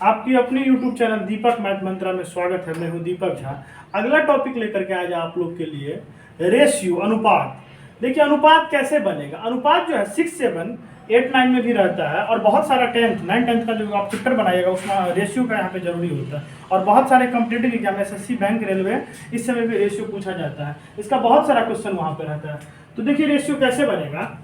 आपकी अपनी YouTube channel दीपक math मंत्रा में स्वागत है। मैं हूं दीपक झा। अगला टॉपिक लेकर के आज आप लोग के लिए रेशियो, अनुपात। देखिए अनुपात कैसे बनेगा। अनुपात जो है 6, 7, 8, 9 में भी रहता है और बहुत सारा 10th, 9, 10th का जो आप चैप्टर बनाइएगा उसमें रेशियो का यहाँ पे जरूरी होता है। और बहुत सारे competitive exam, SSC, bank, railway, इस समय भी रेशियो पूछा जाता है। इसका बहुत सारा क्वेश्चन वहाँ पे रहता है। तो देखिए रेशियो कैसे बनेगा।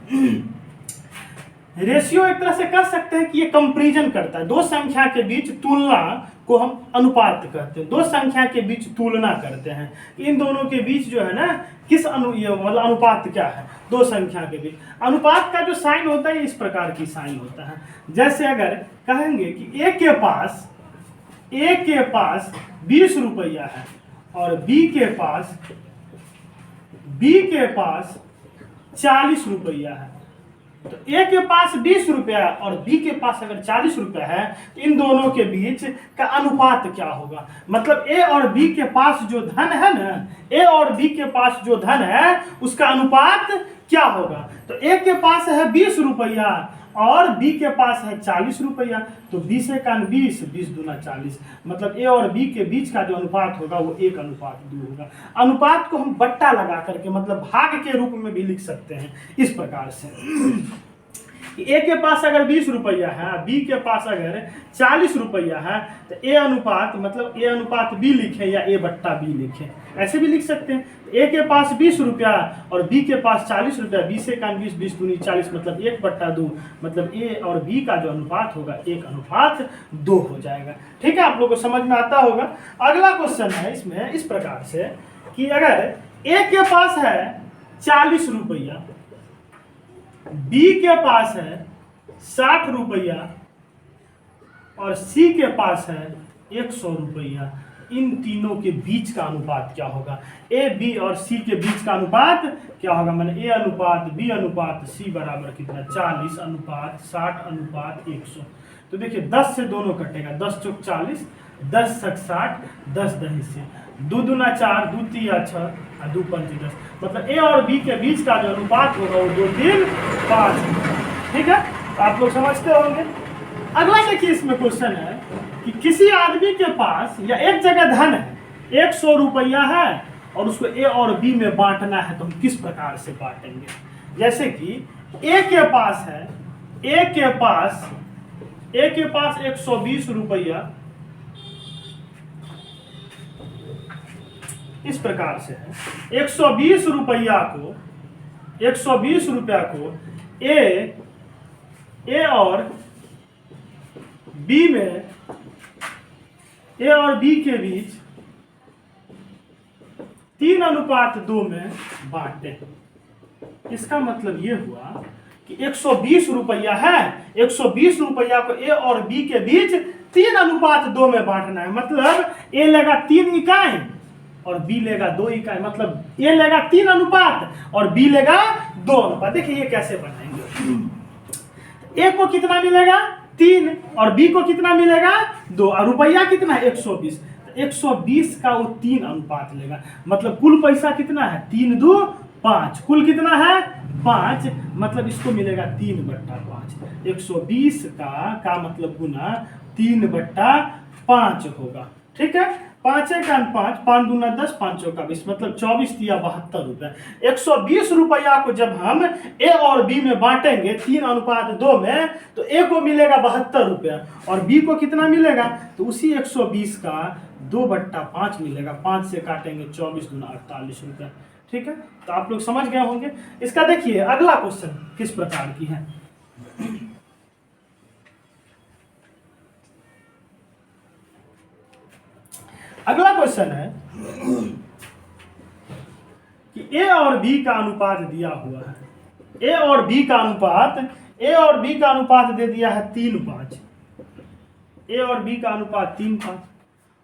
रेशियो एक तरह से कह सकते हैं कि ये कंपैरिजन करता है। दो संख्या के बीच तुलना को हम अनुपात कहते हैं। दो संख्या के बीच तुलना करते हैं, इन दोनों के बीच जो है ना किस मतलब अनुपात क्या है दो संख्या के बीच। अनुपात का जो साइन होता है इस प्रकार की साइन होता है। जैसे अगर कहेंगे कि ए के पास 20 रुपया है और बी के पास 40 रुपया है, तो ए के पास 20 रुपया और बी के पास अगर 40 रुपया है तो इन दोनों के बीच का अनुपात क्या होगा। मतलब ए और बी के पास जो धन है ना, ए और बी के पास जो धन है उसका अनुपात क्या होगा। तो ए के पास है 20 रुपया और बी के पास है 40 रुपया, तो 20 का 20, 20 दूना 40, मतलब ए और बी के बीच का जो अनुपात होगा वो 1:2 होगा। अनुपात को हम बट्टा लगा करके मतलब भाग के रूप में भी लिख सकते हैं इस प्रकार से। ए के पास अगर 20 रुपया है, बी के पास अगर 40 रुपया है, तो ए अनुपात मतलब ए अनुपात बी लिखें या ए बट्टा बी लिखें, ऐसे भी लिख सकते हैं। ए के पास 20 रुपया और बी के पास 40 रुपया, 20 का 20, 20 दूनी 40, मतलब 1/2, मतलब ए और बी का जो अनुपात होगा 1:2 हो जाएगा। ठीक है, आप लोगों को समझ में आता होगा। अगला क्वेश्चन है इसमें इस प्रकार से कि अगर ए के पास है 40 रुपया, बी के पास है 60 रुपया और सी के पास है 100 रुपया, इन तीनों के बीच का अनुपात क्या होगा। ए, बी और सी के बीच का अनुपात क्या होगा। मैंने ए अनुपात बी अनुपात सी बराबर कितना, 40:60:100। तो देखिए 10 से दोनों कटेगा, 10 चौक 40, 10 छक 60, 10 दही से 2 दूना 4, 2 तिया 6, 2 पंच 10, मतलब ए और बी के बीच का जो अनुपात होगा वो 2, 3, 5। ठीक है, तो आप लोग समझते होंगे। अगला देखिए इसमें क्वेश्चन है कि किसी आदमी के पास या एक जगह धन है 100 रुपया है और उसको ए और बी में बांटना है, तो हम किस प्रकार से बांटेंगे। जैसे कि ए के पास है, ए के पास 120 रुपया इस प्रकार से है। 120 रुपया को ए और बी में, ए और बी के बीच 3:2 में बांटे। इसका मतलब ये हुआ कि 120 रुपया है, 120 रुपया को ए और बी के बीच 3:2 में बांटना है। मतलब ए लेगा 3 इकाई और बी लेगा 2 इकाई, मतलब ए लेगा 3 अनुपात और बी लेगा 2 अनुपात। देखिए ये कैसे बनाएंगे। ए को कितना मिलेगा 3 और बी को कितना मिलेगा 2 और रुपया कितना है 120, तो 120 का वो 3 अनुपात लेगा। मतलब कुल पैसा कितना है 3, 2, 5, कुल कितना है 5, मतलब इसको मिलेगा 3/5। 120 का मतलब गुना 3/5 होगा। ठीक है, 5 का 5, 5 दूना 10, 5 चौका 20, मतलब 24 तिया 72 रुपया। 120 रुपया को जब हम ए और बी में बांटेंगे 3:2 में, तो ए को मिलेगा 72 रुपया और बी को कितना मिलेगा, तो उसी 120 का 2/5 मिलेगा। 5 से काटेंगे 24 दूना 48 रुपया। ठीक है, तो आप लोग समझ गए होंगे। इसका देखिए अगला क्वेश्चन किस प्रकार की है। अगला क्वेश्चन है कि ए और बी का अनुपात दिया हुआ है। ए और बी का अनुपात दे दिया है 3:5। ए और बी का अनुपात 3:5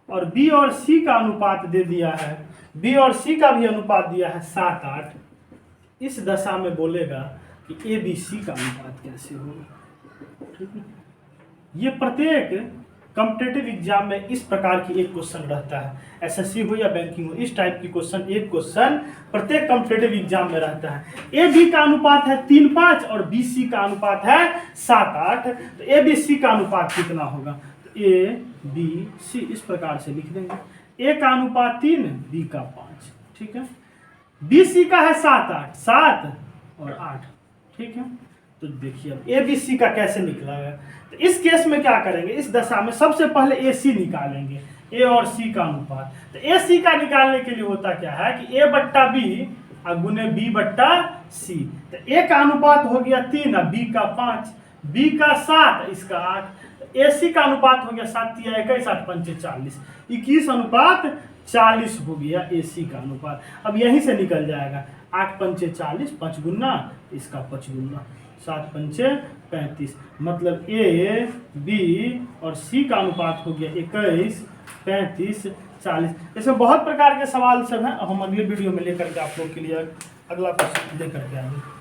और बी और सी का अनुपात दे दिया है, बी और सी का भी अनुपात दिया है 7:8। इस दशा में बोलेगा कि ए बी सी का अनुपात कैसे होगा। ठीक है, ये प्रत्येक कॉम्पिटिटिव एग्जाम में इस प्रकार की एक क्वेश्चन रहता है। एसएससी हो या बैंकिंग हो, इस टाइप की एक क्वेश्चन प्रत्येक कॉम्पिटिटिव एग्जाम में रहता है। ए बी का अनुपात है 3:5 और बी सी का अनुपात है 7:8, तो ए बी सी का अनुपात कितना होगा। ए बी सी, इस प्रकार से लिख देंगे। ए का अनुपात 3, बी का 5, ठीक है। बी सी का है 7 8, 7 और 8, ठीक है। तो देखिए अब ए बी सी का कैसे निकला है। तो इस केस में क्या करेंगे, इस दशा में सबसे पहले ए सी निकालेंगे, ए और सी का अनुपात। तो ए सी का निकालने के लिए होता क्या है कि ए बट्टा बी गुने बी बट्टा सी। तो ए का अनुपात हो गया 3 और बी का 5, बी का 7, इसका 8। ए सी का अनुपात हो गया 7 × 21 8 5 40, 21 अनुपात 40 हो गया ए सी का अनुपात। अब यहीं से निकल जाएगा 8 5 40, 5 गुना इसका 5 गुना 7 5 35, मतलब ए बी और सी का अनुपात हो गया 21 35 40। इसमें बहुत प्रकार के सवाल सब हैं, हम अगले वीडियो में लेकर के आप लोग के लिए अगला क्वेश्चन लेकर के आएंगे।